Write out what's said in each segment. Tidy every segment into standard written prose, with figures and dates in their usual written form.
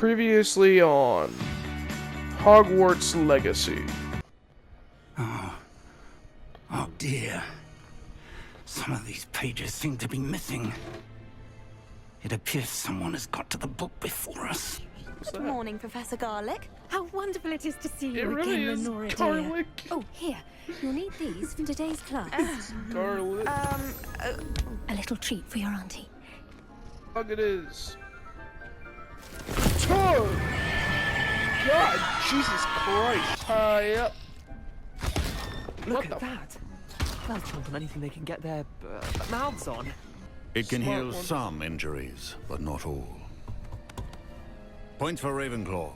Previously on Hogwarts Legacy. Oh. Oh dear. Some of these pages seem to be missing. It appears someone has got to the book before us. Good morning, Professor Garlic. How wonderful it is to see you It again, really is Lenora dear. garlic. Oh, here. You'll need these for today's class. Garlic. A little treat for your auntie. Look, it is. Oh! God, Jesus Christ. Tie up. Look at that. They'll chomp on anything they can get their mouths on. It can Smart heal one. some injuries, but not all. Points for Ravenclaw.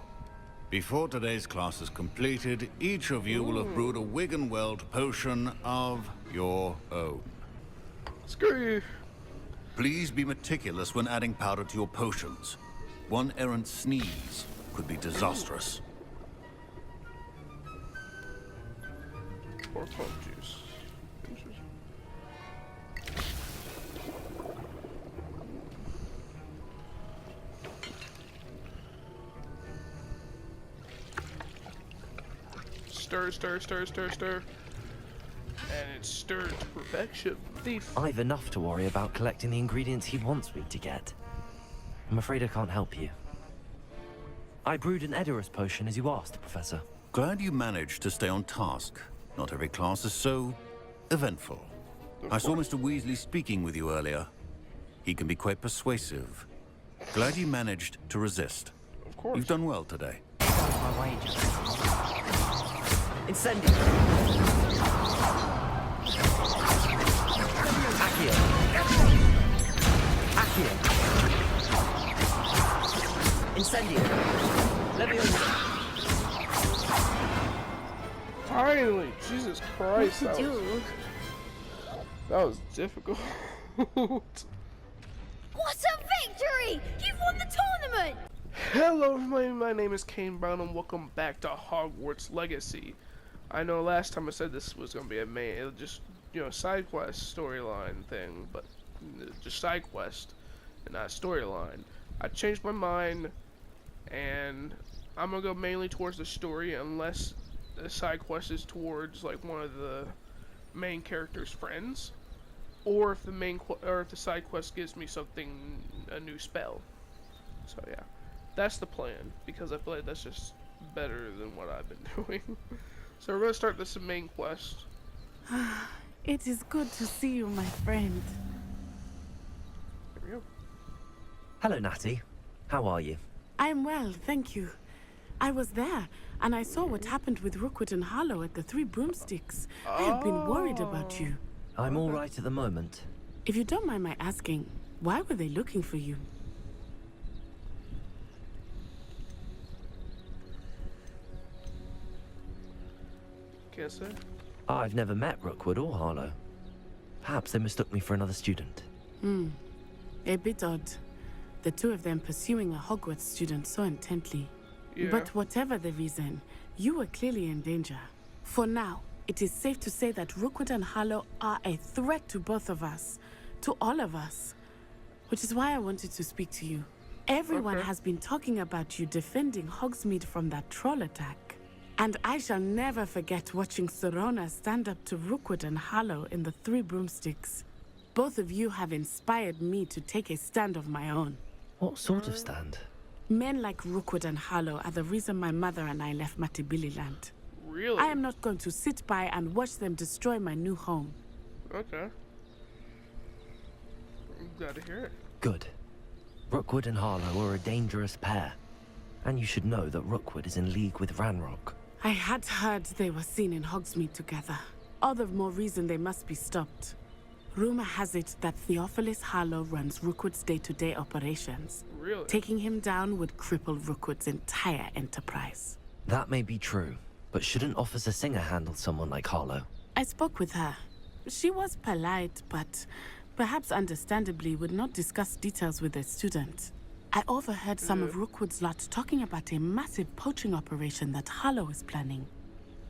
Before today's class is completed, each of you will have brewed a wig and weld potion of your own. Screw you. Please be meticulous when adding powder to your potions. One errant sneeze could be disastrous. Or pump juice. Stir, stir, stir, stir, stir. And it's stirred to perfection. Thief. I've enough to worry about collecting the ingredients he wants me to get. I'm afraid I can't help you. I brewed an Edorus potion as you asked, Professor. Glad you managed to stay on task. Not every class is so eventful. I saw Mr. Weasley speaking with you earlier. He can be quite persuasive. Glad you managed to resist. Of course. You've done well today. My wages. Incendio. Accio. Accio. Incendio. Leviosa. Finally! Jesus Christ. What to do? That was difficult. What a victory! You've won the tournament! Hello everybody, my name is Kane Brown and welcome back to Hogwarts Legacy. I know last time I said this was going to be a main, just, side quest storyline thing, but just side quest and not storyline. I changed my mind and I'm going to go mainly towards the story unless the side quest is towards like one of the main character's friends, or if the side quest gives me a new spell. So yeah. That's the plan, because I feel like that's just better than what I've been doing. So we're going to start this main quest. It is good to see you, my friend. Here we go. Hello, Natty. How are you? I'm well, thank you. I was there, and I saw what happened with Rookwood and Harlow at the Three Broomsticks. I have been worried about you. I'm all right at the moment. If you don't mind my asking, why were they looking for you? Can't say. I've never met Rookwood or Harlow. Perhaps they mistook me for another student. A bit odd. The two of them pursuing a Hogwarts student so intently. Yeah. But whatever the reason, you were clearly in danger. For now, it is safe to say that Rookwood and Harlow are a threat to both of us. To all of us. Which is why I wanted to speak to you. Everyone has been talking about you defending Hogsmeade from that troll attack. And I shall never forget watching Sorona stand up to Rookwood and Harlow in the Three Broomsticks. Both of you have inspired me to take a stand of my own. What sort of stand? Men like Rookwood and Harlow are the reason my mother and I left Matibililand. Really? I am not going to sit by and watch them destroy my new home. Okay. I'm glad to hear it. Good. Rookwood and Harlow are a dangerous pair. And you should know that Rookwood is in league with Ranrock. I had heard they were seen in Hogsmeade together. All the more reason they must be stopped. Rumor has it that Theophilus Harlow runs Rookwood's day-to-day operations. Really? Taking him down would cripple Rookwood's entire enterprise. That may be true, but shouldn't Officer Singer handle someone like Harlow? I spoke with her. She was polite, but perhaps understandably would not discuss details with a student. I overheard some of Rookwood's lot talking about a massive poaching operation that Harlow is planning.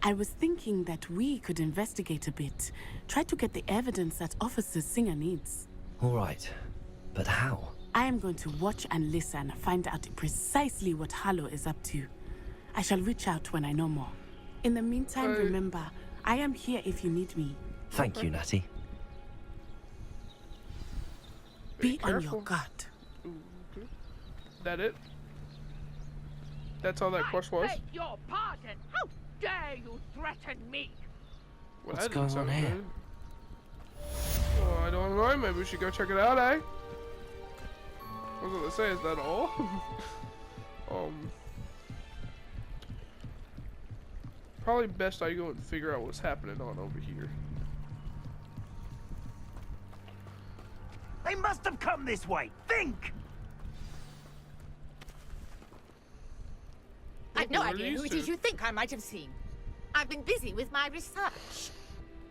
I was thinking that we could investigate a bit, try to get the evidence that Officer Singer needs. All right, but how? I am going to watch and listen, find out precisely what Harlow is up to. I shall reach out when I know more. In the meantime, remember, I am here if you need me. Thank you, Natty. Be on your careful. guard. Okay. That it? That's all that quest was? Beg your pardon. How dare you threaten me? Well, What's that didn't going on sound here? good. Well, I don't know. Maybe we should go check it out, eh? I was gonna say, is that all? Probably best I go and figure out what's happening on over here. They must have come this way. Think! I've no What are idea these who it two? is you think I might have seen. I've been busy with my research.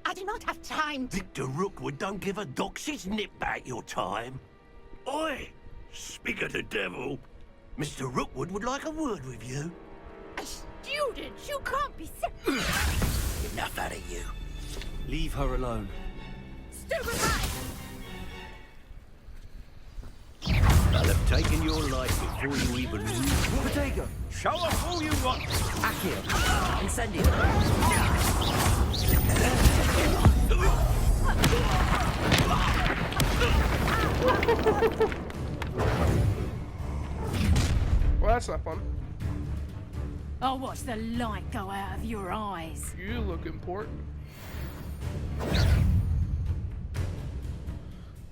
I do not have time to... Victor Rookwood don't give a doxy's nip back your time. Oi! Speak of the devil. Mr. Rookwood would like a word with you. A student! You can't be serious! Enough out of you. Leave her alone. Stupefy! I'll have taken your life before you even move. Potato! Show off all you want. Accio! Incendio! Well, that's not fun. I'll watch the light go out of your eyes. You look important.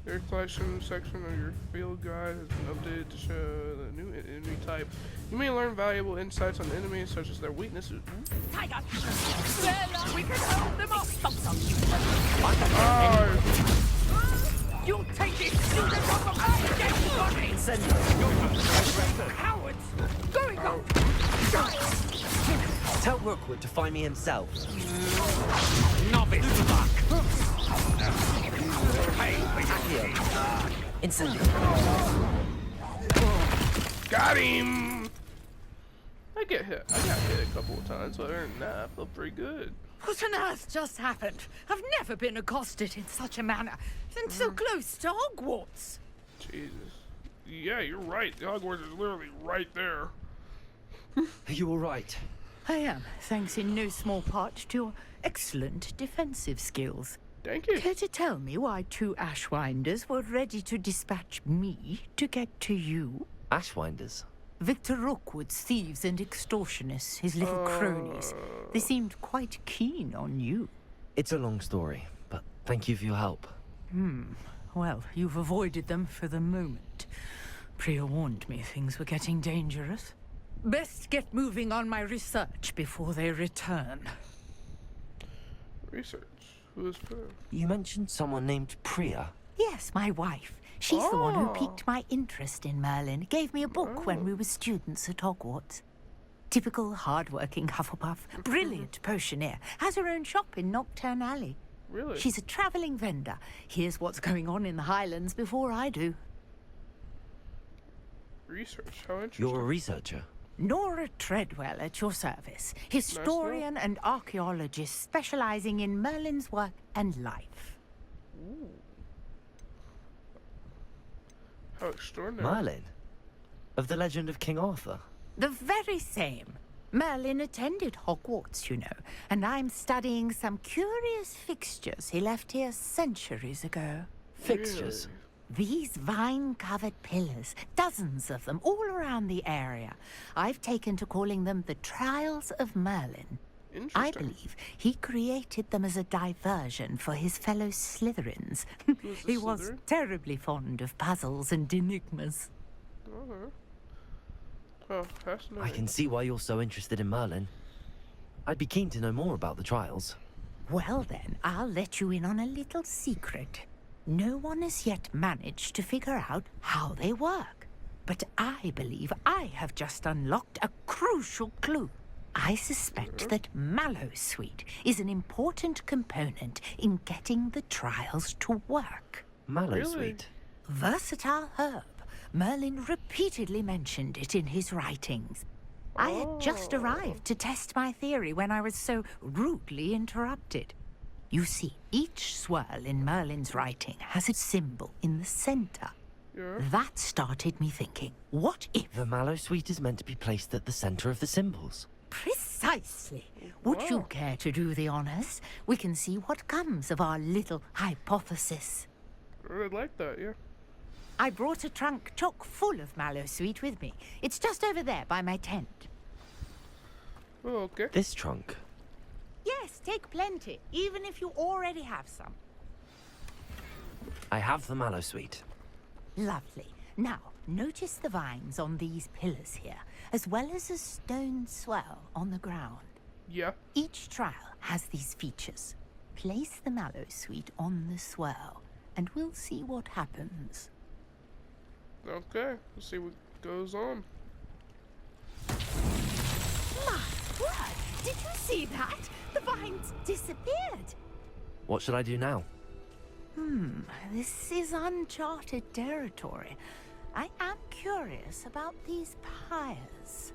Your collection section of your field guide has been updated to show the new enemy type. You may learn valuable insights on enemies, such as their weaknesses. Tiger! Bella, we can hold them off! Oh, You'll take this student off of my dead body! Incendio! Cowards! Going on! Tell Rookwood to find me himself. Novice fuck. Accio! Incendio! got him! I got hit a couple of times, but other than that, I feel pretty good. What on earth just happened? I've never been accosted in such a manner, and so close to Hogwarts. Jesus. Yeah, you're right. Hogwarts is literally right there. Are you alright? I am, thanks in no small part to your excellent defensive skills. Thank you. Care to tell me why two Ashwinders were ready to dispatch me to get to you? Ashwinders? Victor Rookwood's thieves and extortionists, his little cronies. They seemed quite keen on you. It's a long story, but thank you for your help. Well, you've avoided them for the moment. Priya warned me things were getting dangerous. Best get moving on my research before they return. Research. Who is Priya? You mentioned someone named Priya. Yes, my wife. She's the one who piqued my interest in Merlin. Gave me a book when we were students at Hogwarts. Typical hard-working Hufflepuff. Brilliant potioneer. Has her own shop in Nocturne Alley. Really? She's a traveling vendor. Hears what's going on in the Highlands before I do. Research. How interesting. You're a researcher. Nora Treadwell at your service. Historian and archaeologist specializing in Merlin's work and life. Ooh. How extraordinary. Merlin? Of the legend of King Arthur? The very same. Merlin attended Hogwarts, you know, and I'm studying some curious fixtures he left here centuries ago. Fixtures? These vine-covered pillars, dozens of them, all around the area. I've taken to calling them the Trials of Merlin. I believe he created them as a diversion for his fellow Slytherins. He was Slytherin? terribly fond of puzzles and enigmas. Okay. Oh, fascinating. I can see why you're so interested in Merlin. I'd be keen to know more about the trials. Well then, I'll let you in on a little secret. No one has yet managed to figure out how they work. But I believe I have just unlocked a crucial clue. I suspect that Mallowsweet is an important component in getting the trials to work. Mallowsweet? Versatile herb. Merlin repeatedly mentioned it in his writings. I had just arrived to test my theory when I was so rudely interrupted. You see, each swirl in Merlin's writing has a symbol in the center. Yeah. That started me thinking, what if? The mallow sweet is meant to be placed at the center of the symbols. Precisely. Would you Wow. care to do the honors? We can see what comes of our little hypothesis. I really like that, yeah. I brought a trunk chock full of mallow sweet with me. It's just over there by my tent. Oh, okay. This trunk. Yes, take plenty, even if you already have some. I have the mallow sweet. Lovely. Now, notice the vines on these pillars here, as well as a stone swell on the ground. Yeah. Each trial has these features. Place the mallow sweet on the swell, and we'll see what happens. Okay. Let's see what goes on. My word! Did you see that? The vines disappeared. What should I do now? This is uncharted territory. I am curious about these pyres.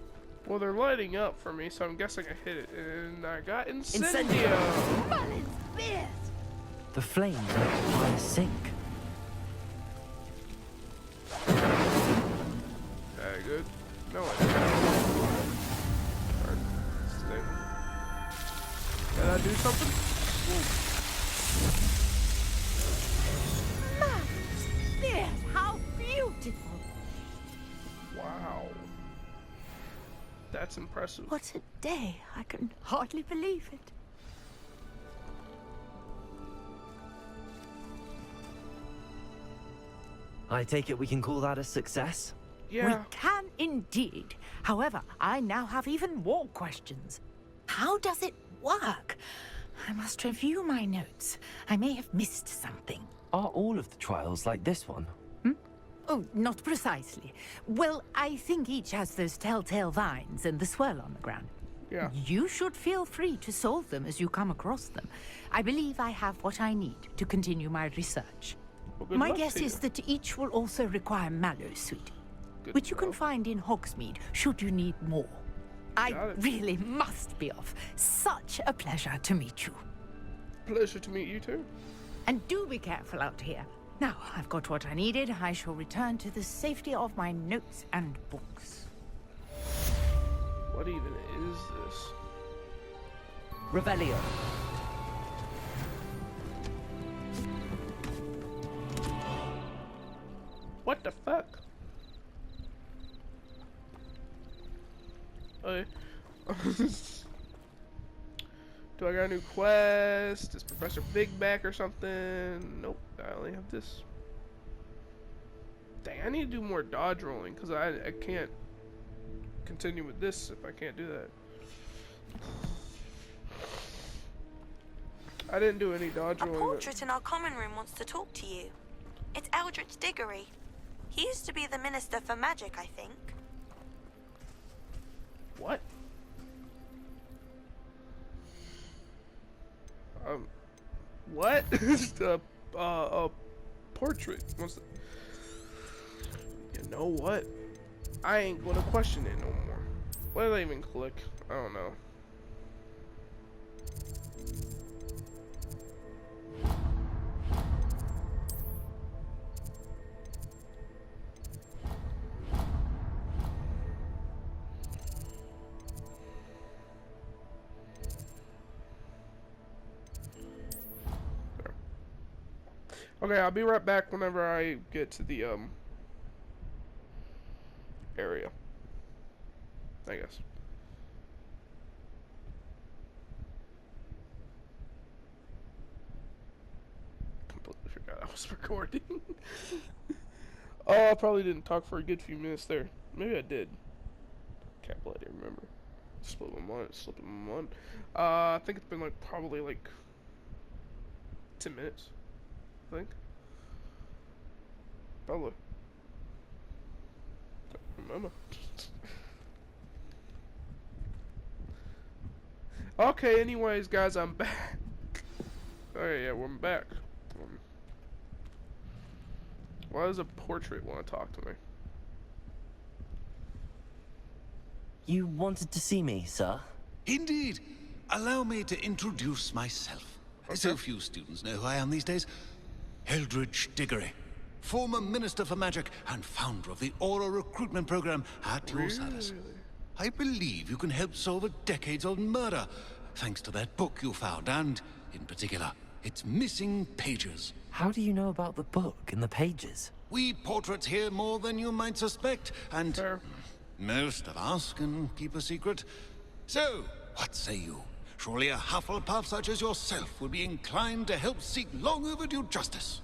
Well, they're lighting up for me, so I'm guessing I hit it, and I got Incendio! Incendio! Merlin's beard! The flames make the fire sink. Okay, good. No, I didn't. Alright, stay. Did I do something? Whoa. Merlin's beard! How beautiful! Wow. That's impressive. What a day! I can hardly believe it. I take it we can call that a success? Yeah. We can indeed. However, I now have even more questions. How does it work? I must review my notes. I may have missed something. Are all of the trials like this one? Oh, not precisely. Well, I think each has those telltale vines and the swirl on the ground. Yeah. You should feel free to solve them as you come across them. I believe I have what I need to continue my research. Well, good My luck guess to is you. that each will also require mallow sweet, Good which to you can know. find in Hogsmeade should you need more. I Got it. really must be off. Such a pleasure to meet you. Pleasure to meet you too. And do be careful out here. Now, I've got what I needed. I shall return to the safety of my notes and books. What even is this? Revelio. What the fuck? Okay. Do I got a new quest? Is Professor Big back or something? Nope, I only have this. Dang, I need to do more dodge rolling because I can't continue with this if I can't do that. I didn't do any dodge A rolling. portrait in our common room wants to talk to you. It's Eldritch Diggory. He used to be the Minister for Magic, I think. What? What? A portrait. What's the... You know what? I ain't gonna question it no more. What did I even click? I don't know. Okay, I'll be right back whenever I get to the area. I guess. Completely forgot I was recording. Oh, I probably didn't talk for a good few minutes there. Maybe I did. Can't bloody remember. Split my mind. Slipping my mind. I think it's been like probably like 10 minutes. I think. Probably. Don't remember. Okay, anyways, guys, I'm back. Alright, yeah, we're back. Why does a portrait want to talk to me? You wanted to see me, sir? Indeed. Allow me to introduce myself. So few students know who I am these days. Eldritch Diggory. former Minister for Magic and founder of the Aura recruitment program at your service. I believe you can help solve a decades-old murder, thanks to that book you found, and, in particular, its missing pages. How do you know about the book and the pages? We portraits hear more than you might suspect, and most of us can keep a secret. So, what say you? Surely a Hufflepuff such as yourself would be inclined to help seek long overdue justice.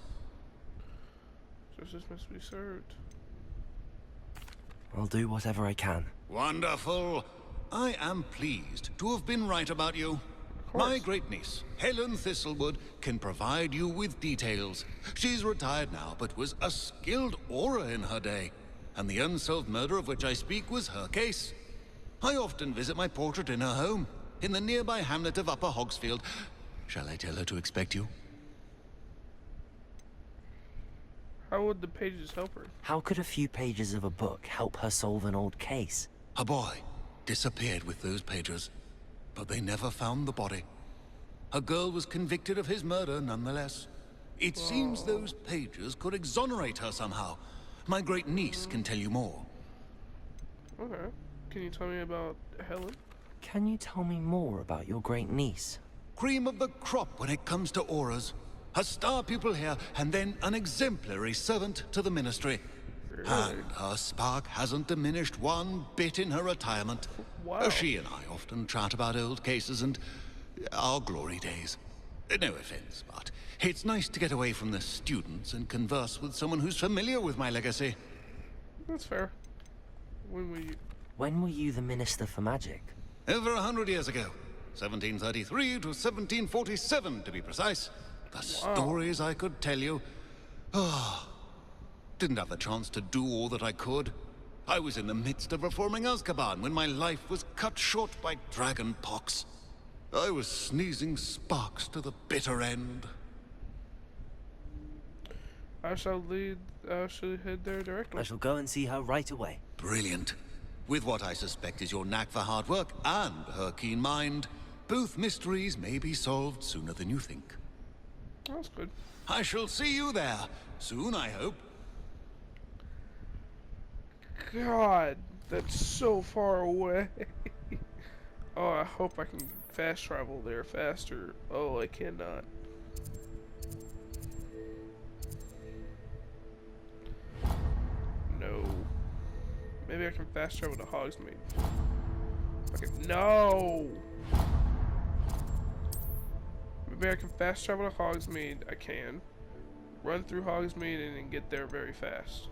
Justice must be served. I'll do whatever I can. Wonderful. I am pleased to have been right about you. My great-niece, Helen Thistlewood, can provide you with details. She's retired now, but was a skilled aura in her day. And the unsolved murder of which I speak was her case. I often visit my portrait in her home, in the nearby hamlet of Upper Hogsfield. Shall I tell her to expect you? How would the pages help her? How could a few pages of a book help her solve an old case? A boy disappeared with those pages, but they never found the body. A girl was convicted of his murder nonetheless. It seems those pages could exonerate her somehow. My great-niece can tell you more. Okay. Can you tell me about Helen? Can you tell me more about your great niece? Cream of the crop when it comes to auras. A star pupil here, and then an exemplary servant to the ministry. Really? And her spark hasn't diminished one bit in her retirement. Wow. She and I often chat about old cases and our glory days. No offense, but it's nice to get away from the students and converse with someone who's familiar with my legacy. That's fair. When were you the Minister for Magic? Over 100 years ago. 1733 to 1747, to be precise. The stories I could tell you. Didn't have the chance to do all that I could. I was in the midst of reforming Azkaban when my life was cut short by dragon pox. I was sneezing sparks to the bitter end. I shall head there directly. I shall go and see her right away. Brilliant. With what I suspect is your knack for hard work and her keen mind, both mysteries may be solved sooner than you think. That's good. I shall see you there soon, I hope. God, that's so far away. Oh, I hope I can fast travel there faster. Oh, I cannot. No. Maybe I can fast travel to Hogsmeade. Okay, no! Maybe I can fast travel to Hogsmeade. I can. Run through Hogsmeade and then get there very fast.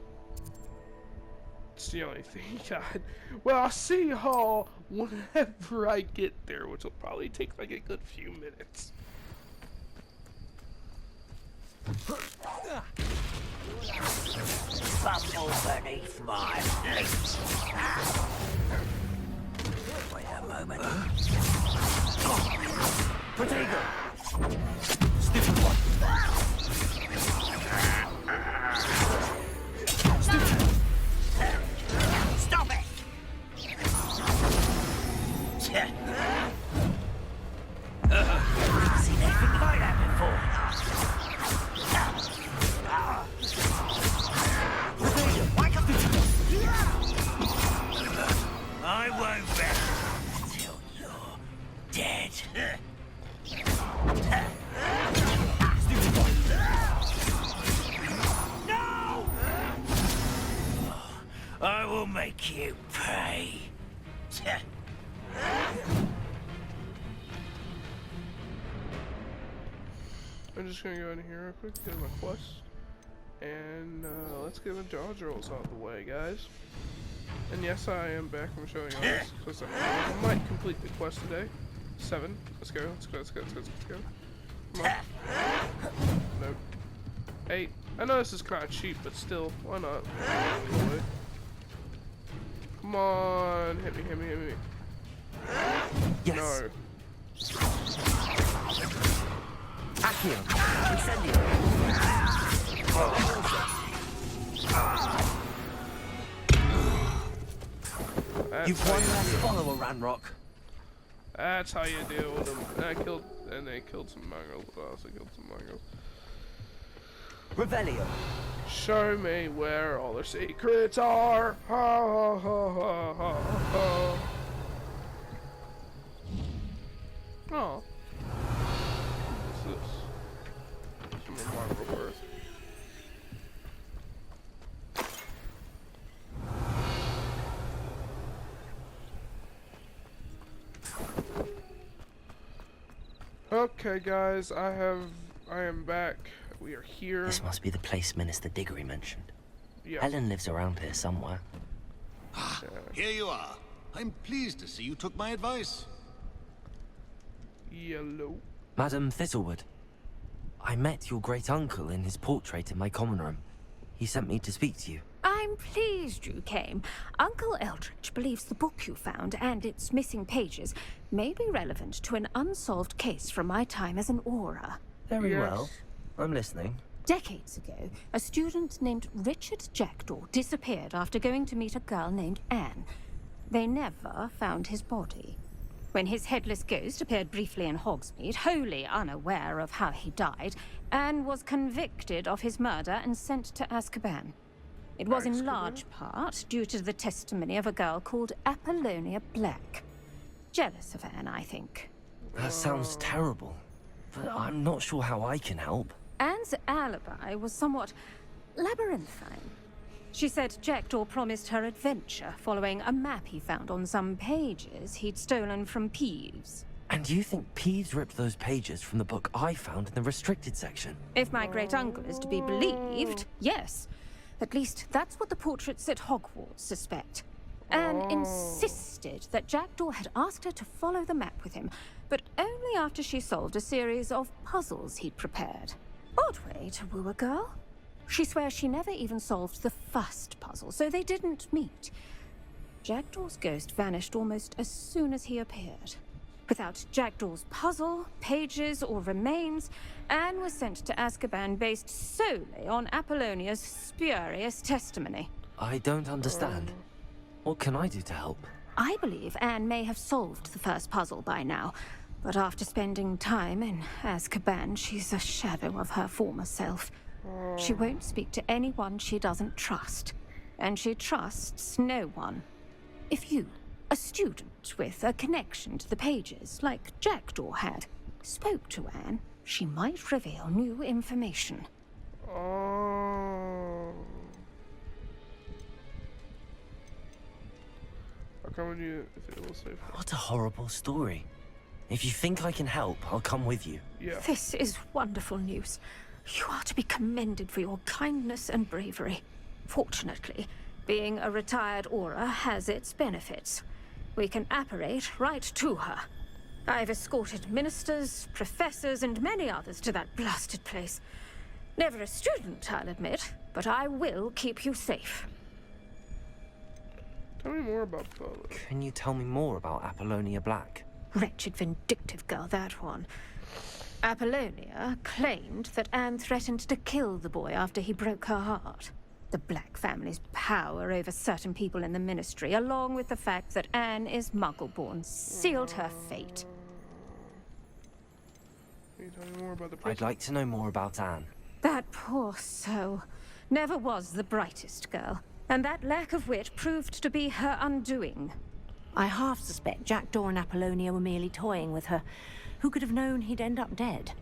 It's the only thing, God. Well, I'll see y'all whenever I get there, which will probably take like a good few minutes. Fumble beneath my feet. Wait a moment. Potato! Stupid one! Stop it! Seen anything like that before? I won't rest until you're dead. No! I will make you pay. I'm just gonna go in here real quick, get my quest. And let's get the jaw drills out of the way, guys. And yes, I am back from showing you all this, because I might complete the quest today. 7. Let's go, let's go, let's go, let's go, let's go. Come on. Nope. 8. I know this is kind of cheap, but still, why not? Come on, hit me, hit me, hit me. Yes. No. Accio! Incendio! You've one less follower, Ranrock. That's how you deal with them. And they killed some mongrels. I also killed some mongrels. Revelio. Show me where all the secrets are. Ha ha ha ha ha ha. Oh. What's this? Some of my reverse. Okay, guys, I am back. We are here. This must be the place Minister Diggory mentioned. Yeah. Helen lives around here somewhere. Ah, here you are. I'm pleased to see you took my advice. Yellow. Madam Thistlewood, I met your great-uncle in his portrait in my common room. He sent me to speak to you. I'm pleased you came. Uncle Eldridge believes the book you found and its missing pages may be relevant to an unsolved case from my time as an Auror. Very Yes. well. I'm listening. Decades ago, a student named Richard Jackdaw disappeared after going to meet a girl named Anne. They never found his body. When his headless ghost appeared briefly in Hogsmeade, wholly unaware of how he died, Anne was convicted of his murder and sent to Azkaban. It was in large part due to the testimony of a girl called Apollonia Black. Jealous of Anne, I think. That sounds terrible, but I'm not sure how I can help. Anne's alibi was somewhat labyrinthine. She said Jackdaw promised her adventure following a map he found on some pages he'd stolen from Peeves. And you think Peeves ripped those pages from the book I found in the restricted section? If my great-uncle is to be believed, yes. At least that's what the portraits at Hogwarts suspect. Anne insisted that Jackdaw had asked her to follow the map with him, but only after she solved a series of puzzles he'd prepared. Odd way to woo a girl. She swears she never even solved the first puzzle, so they didn't meet. Jackdaw's ghost vanished almost as soon as he appeared. Without Jackdaw's puzzle, pages, or remains, Anne was sent to Azkaban based solely on Apollonia's spurious testimony. I don't understand. What can I do to help? I believe Anne may have solved the first puzzle by now, but after spending time in Azkaban, she's a shadow of her former self. She won't speak to anyone she doesn't trust, and she trusts no one. If you, a student with a connection to the pages, like Jackdaw had, spoke to Anne, she might reveal new information. Oh. I'll come with you if it will save her. What a horrible story. If you think I can help, I'll come with you. Yeah. This is wonderful news. You are to be commended for your kindness and bravery. Fortunately, being a retired Auror has its benefits. We can apparate right to her. I've escorted ministers, professors, and many others to that blasted place. Never a student, I'll admit, but I will keep you safe. Tell me more about Paula. Can you tell me more about Apollonia Black? Wretched, vindictive girl, that one. Apollonia claimed that Anne threatened to kill the boy after he broke her heart. The Black family's power over certain people in the Ministry, along with the fact that Anne is Muggle-born, sealed her fate. Can you tell me more about the I'd like to know more about Anne. That poor soul never was the brightest girl, and that lack of wit proved to be her undoing. I half suspect Jackdaw and Apollonia were merely toying with her. Who could have known he'd end up dead?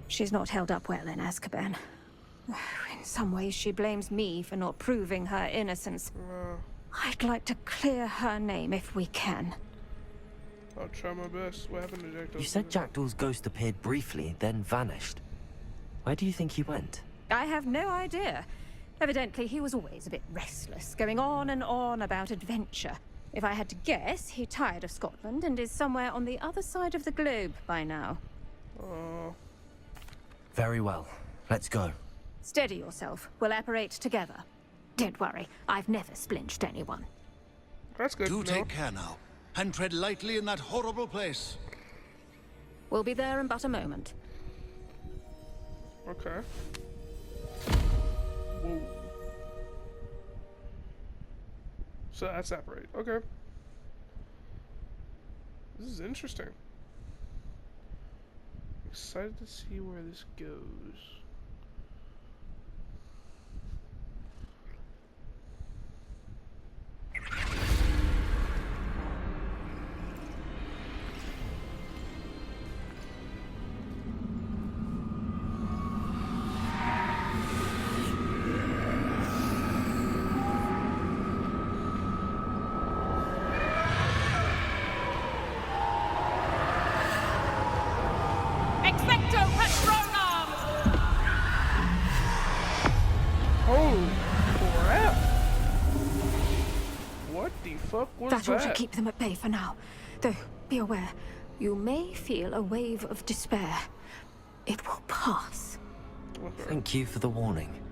She's not held up well in Azkaban. In some ways, she blames me for not proving her innocence. I'd like to clear her name if we can. I'll try my best. What happened to Jackdaw? You said Jackdaw's ghost appeared briefly, then vanished. Where do you think he went? I have no idea. Evidently, he was always a bit restless, going on and on about adventure. If I had to guess, he tired of Scotland and is somewhere on the other side of the globe by now. Very well. Let's go. Steady yourself. We'll apparate together. Don't worry, I've never splinched anyone. That's good. Do take care now, and tread lightly in that horrible place. We'll be there in but a moment. Okay. Whoa. So that's separate. Okay. This is interesting. Excited to see where this goes. Expecto Patronum! Oh, crap! What the fuck was that? That ought to keep them at bay for now. Though, be aware, you may feel a wave of despair. It will pass. Thank you for the warning.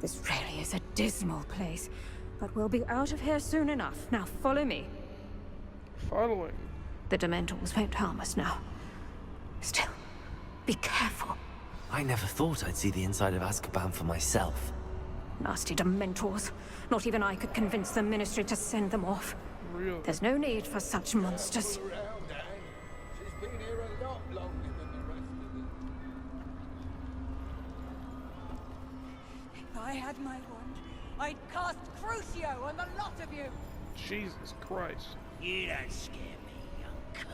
This really is a dismal place, but we'll be out of here soon enough. Now follow me. Following. The Dementors won't harm us now. Still, be careful. I never thought I'd see the inside of Azkaban for myself. Nasty Dementors. Not even I could convince the Ministry to send them off. Really? There's no need for such monsters. If I had my wand, I'd cast Crucio on the lot of you! Jesus Christ. You don't scare me, young cur.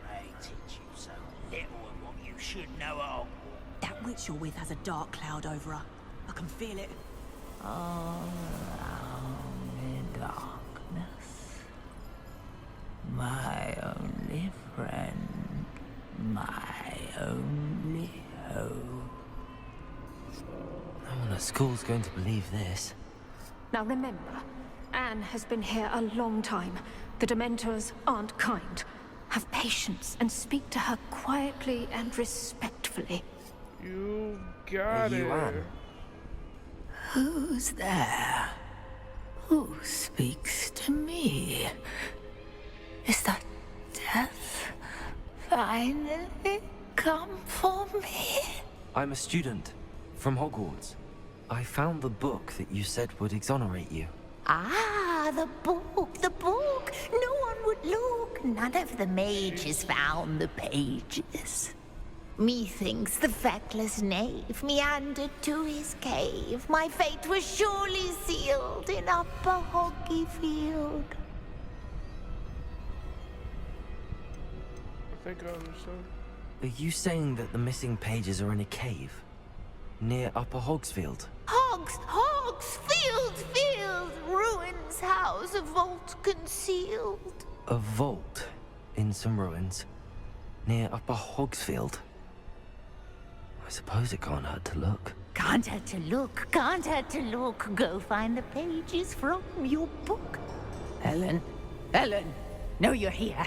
I teach you so little of what you should know at Hogwarts. That witch you're with has a dark cloud over her. I can feel it. All around in darkness. My only friend. My only hope. No one at school's going to believe this. Now remember, Anne has been here a long time. The Dementors aren't kind. Have patience and speak to her quietly and respectfully. You got Are you it. Anne? Who's there? Who speaks to me? Is that death finally come for me? I'm a student from Hogwarts. I found the book that you said would exonerate you. Ah, the book, the book. No one would look. None of the mages found the pages. Methinks the feckless knave meandered to his cave. My fate was surely sealed in Upper Hoggyfield. I think I understand. Are you saying that the missing pages are in a cave? Near Upper Hogsfield? Field, ruins house, a vault concealed. A vault in some ruins near Upper Hogsfield? I suppose it can't hurt to look. Can't hurt to look, can't hurt to look. Go find the pages from your book. Ellen, know you're here.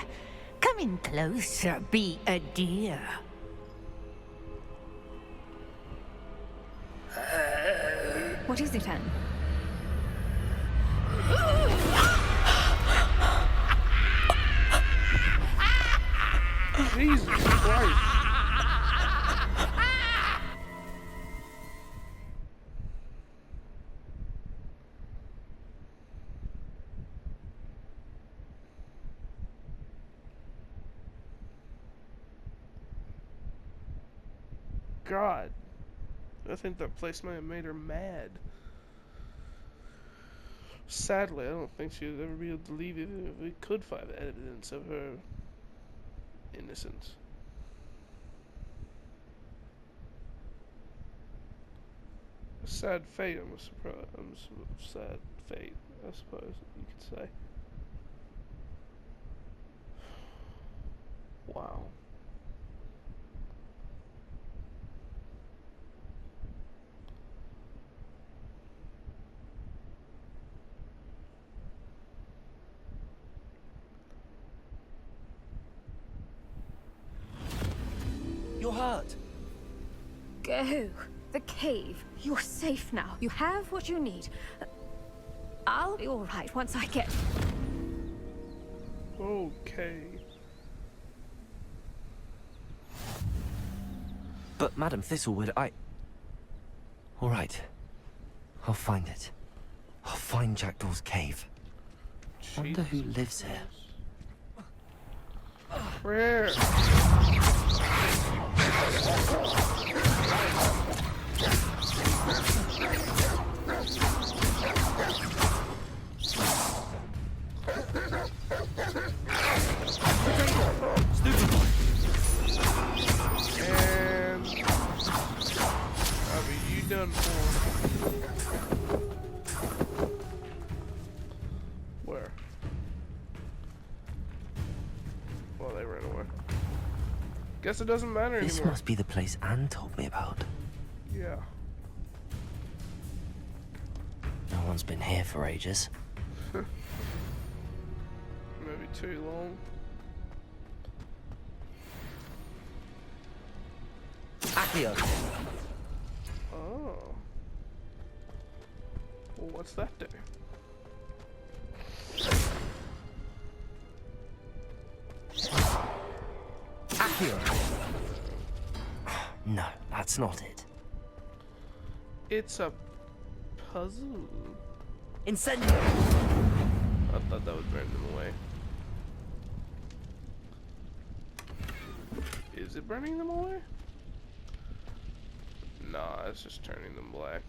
Come in closer, be a dear. What is it, Anne? Jesus Christ. God. I think that place might have made her mad. Sadly, I don't think she would ever be able to leave even if we could find evidence of her innocence. A sad fate, sad fate, I suppose you could say. Wow. You're hurt. Go. The cave. You're safe now. You have what you need. I'll be all right once I get... Okay. But Madam Thistlewood, all right. I'll find it. I'll find Jackdaw's cave. Wonder who lives here. Where? Stupid boy. And you done for? Where? Well, they ran away. Guess guess it doesn't matter This anymore. must be the place Anne told me about. Yeah. No one's been here for ages. Maybe too long. Accio! Oh. Well, what's that do? Accio! No, that's not it. It's a puzzle. Incendio! I thought that would burn them away. Is it burning them away? Nah, it's just turning them black.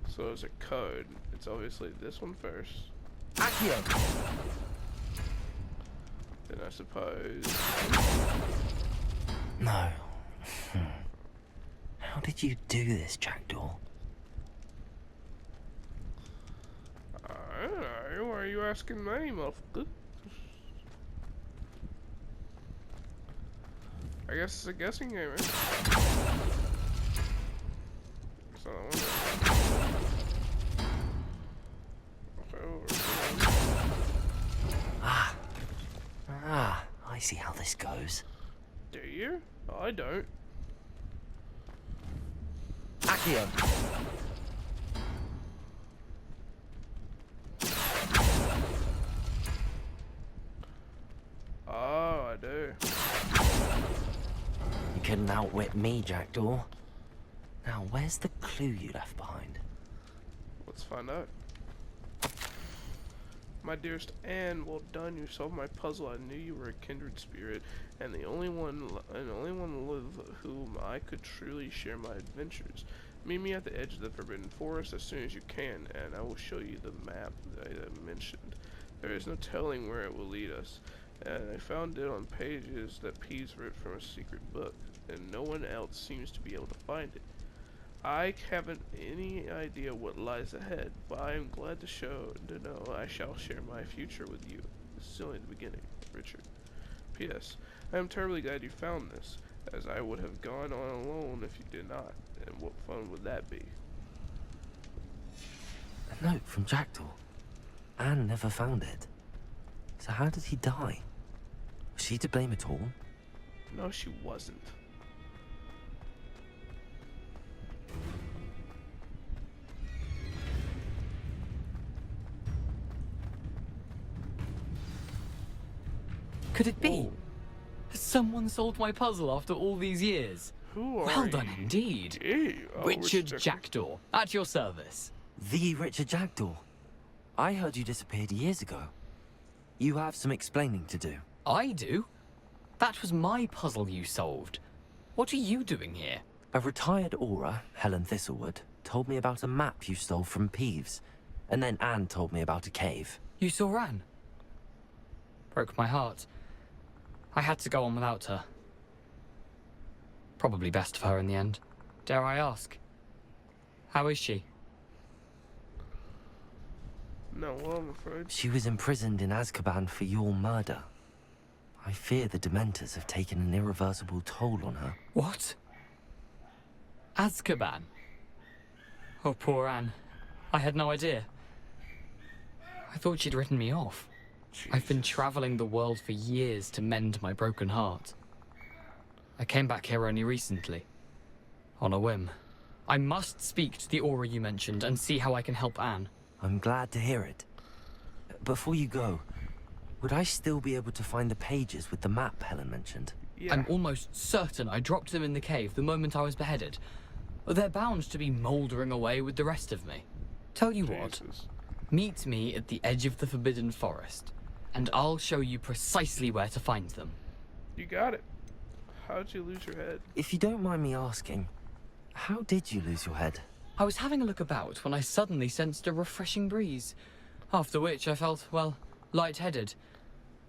So there's a code. It's obviously this one first. Accio! Then I suppose. No. How did you do this, Jackdaw? I don't know. Why are you asking me, motherfucker? I guess it's a guessing game, right? So, I see how this goes. do you? I don't. Accio! Oh, I do. You couldn't outwit me, Jackdaw. Now, where's the clue you left behind? Let's find out. My dearest Anne, well done. You solved my puzzle. I knew you were a kindred spirit, and the only one with whom I could truly share my adventures. Meet me at the edge of the Forbidden Forest as soon as you can, and I will show you the map that I mentioned. There is no telling where it will lead us, and I found it on pages that Peeves wrote from a secret book, and no one else seems to be able to find it. I haven't any idea what lies ahead, but I am glad to know I shall share my future with you. This is only the beginning, Richard. P.S. I am terribly glad you found this, as I would have gone on alone if you did not, and what fun would that be? A note from Jackdaw. Anne never found it. So how did he die? Was she to blame at all? No, she wasn't. Could it be? Whoa. Has someone solved my puzzle after all these years? Who are Well you? done indeed. Hey, Richard Jackdaw, at your service. The Richard Jackdaw. I heard you disappeared years ago. You have some explaining to do. I do? That was my puzzle you solved. What are you doing here? A retired aura, Helen Thistlewood, told me about a map you stole from Peeves. And then Anne told me about a cave. You saw Anne? Broke my heart. I had to go on without her. Probably best of her in the end. Dare I ask? How is she? No, well, I'm afraid. She was imprisoned in Azkaban for your murder. I fear the Dementors have taken an irreversible toll on her. What? Azkaban? Oh, poor Anne. I had no idea. I thought she'd written me off. I've been traveling the world for years to mend my broken heart. I came back here only recently. On a whim. I must speak to the aura you mentioned and see how I can help Anne. I'm glad to hear it. Before you go, would I still be able to find the pages with the map Helen mentioned? Yeah. I'm almost certain I dropped them in the cave the moment I was beheaded. They're bound to be mouldering away with the rest of me. Tell you what, Jesus. meet me at the edge of the Forbidden Forest, and I'll show you precisely where to find them. You got it. How'd you lose your head? If you don't mind me asking, how did you lose your head? I was having a look about when I suddenly sensed a refreshing breeze, after which I felt, well, lightheaded.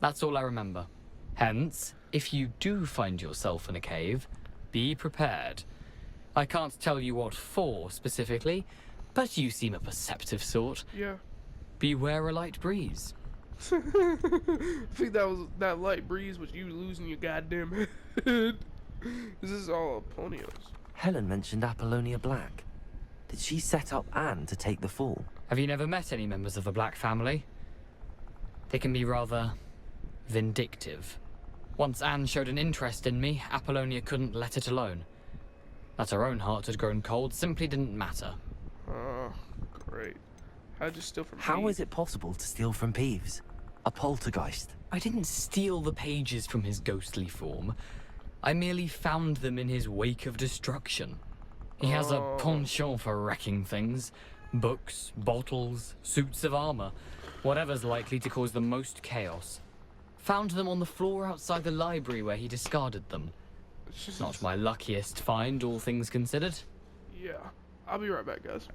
That's all I remember. Hence, if you do find yourself in a cave, be prepared. I can't tell you what for specifically, But you seem a perceptive sort. Yeah. Beware a light breeze. I think that light breeze was you losing your goddamn head. This is all Apolonios. Helen mentioned Apollonia Black. Did she set up Anne to take the fall? Have you never met any members of the Black family? They can be rather vindictive. Once Anne showed an interest in me, Apollonia couldn't let it alone. That her own heart had grown cold simply didn't matter. Oh, great. How'd you steal from How Peeves? is it possible to steal from Peeves? A poltergeist? I didn't steal the pages from his ghostly form. I merely found them in his wake of destruction. He has a penchant for wrecking things. Books, bottles, suits of armor. Whatever's likely to cause the most chaos. Found them on the floor outside the library where he discarded them. Not my luckiest find, all things considered. Yeah. I'll be right back, guys.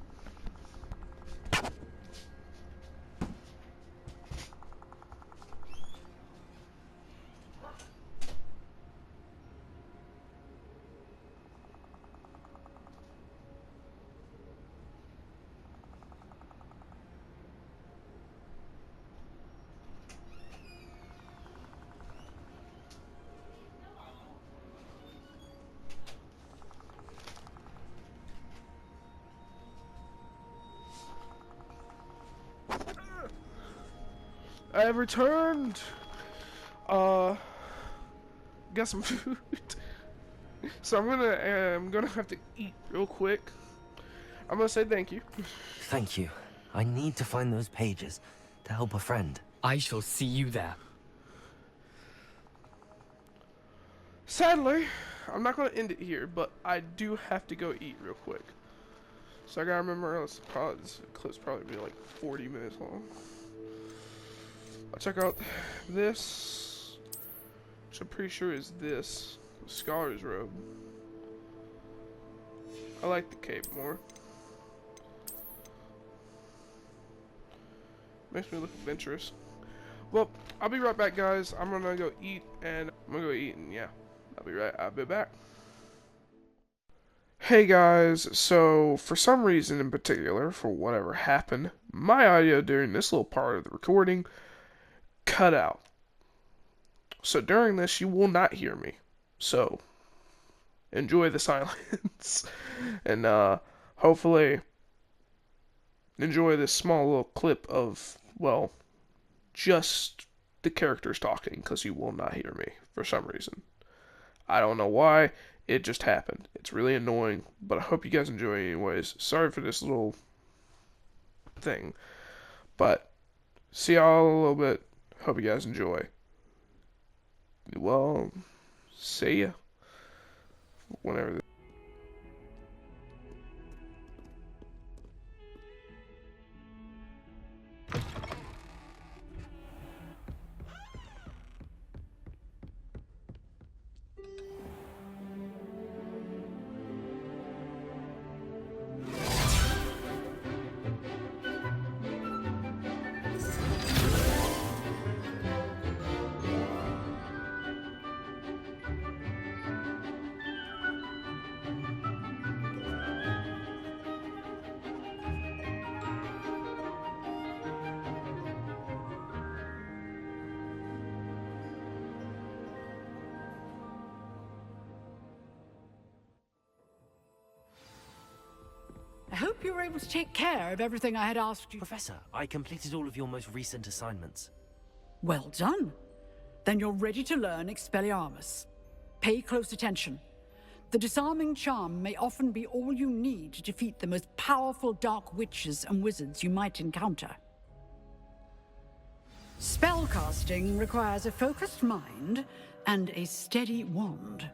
I have returned. Got some food. So I'm gonna have to eat real quick. I'm gonna say thank you. Thank you. I need to find those pages to help a friend. I shall see you there. Sadly, I'm not gonna end it here, but I do have to go eat real quick. So I gotta remember, else this clip's probably be like 40 minutes long. I'll check out this, which I'm pretty sure is this, the Scholar's Robe. I like the cape more. Makes me look adventurous. Well, I'll be right back, guys. I'm gonna go eat, and yeah, I'll be back. Hey guys, so for some reason in particular, for whatever happened, my audio during this little part of the recording cut out. So during this, you will not hear me. So enjoy the silence, and hopefully enjoy this small little clip of, well, just the characters talking, because you will not hear me for some reason. I don't know why. It just happened. It's really annoying, but I hope you guys enjoy it anyways. Sorry for this little thing, but see y'all in a little bit. Hope you guys enjoy. Well, see ya. Whenever. I hope you were able to take care of everything I had asked you. Professor, I completed all of your most recent assignments. Well done. Then you're ready to learn Expelliarmus. Pay close attention. The disarming charm may often be all you need to defeat the most powerful dark witches and wizards you might encounter. Spellcasting requires a focused mind and a steady wand.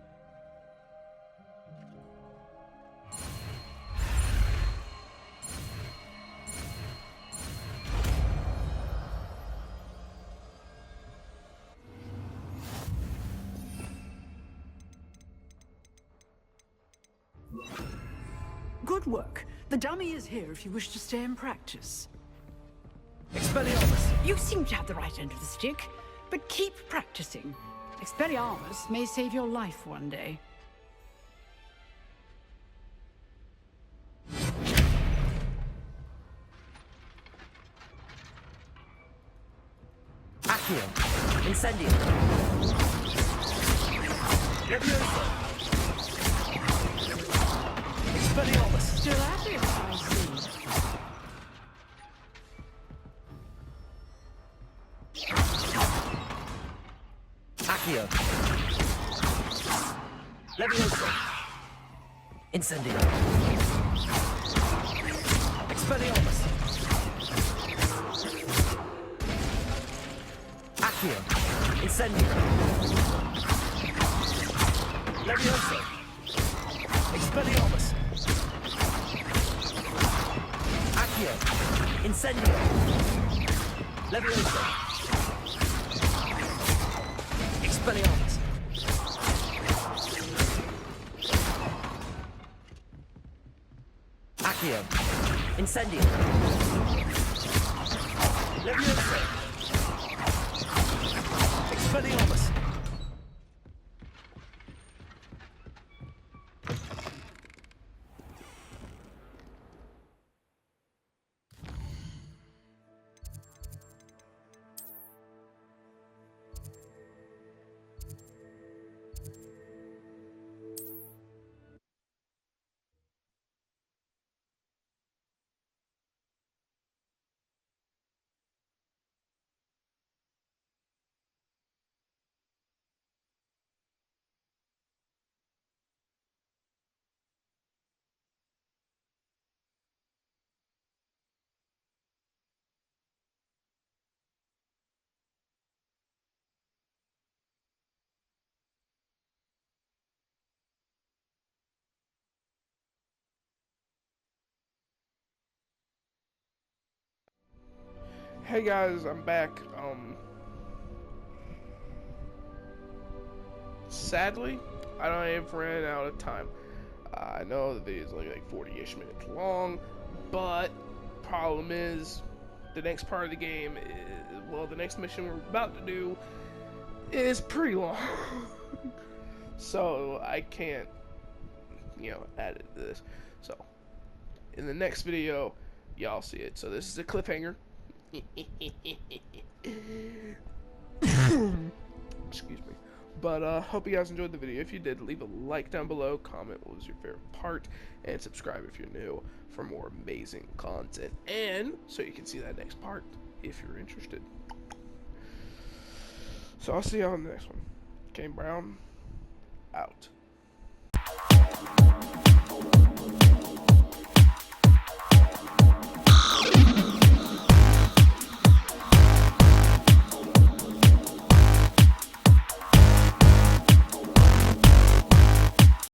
Good work. The dummy is here if you wish to stay and practice. Expelliarmus, you seem to have the right end of the stick, but keep practicing. Expelliarmus may save your life one day. Accio. Incendio. Levioso. Expelliarmus. Still at it, I see. Accio. Levioso. Incendio. Expelliarmus. Accio. Incendio. Levioso. Expelliarmus. Accio. Incendio. Levioso. Expelliarmus. Accio. Incendio. Levioso. Expelliarmus. Hey guys, I'm back. Sadly, I don't have ran out of time. I know the video is only like 40-ish minutes long, but problem is, the next part of the game is, well, the next mission we're about to do is pretty long. So I can't, add it to this. So, in the next video, y'all see it. So this is a cliffhanger. Excuse me. But hope you guys enjoyed the video. If you did, leave a like down below, comment what was your favorite part, and subscribe if you're new for more amazing content, and so you can see that next part if you're interested. So I'll see y'all in the next one. Kane Brown, out.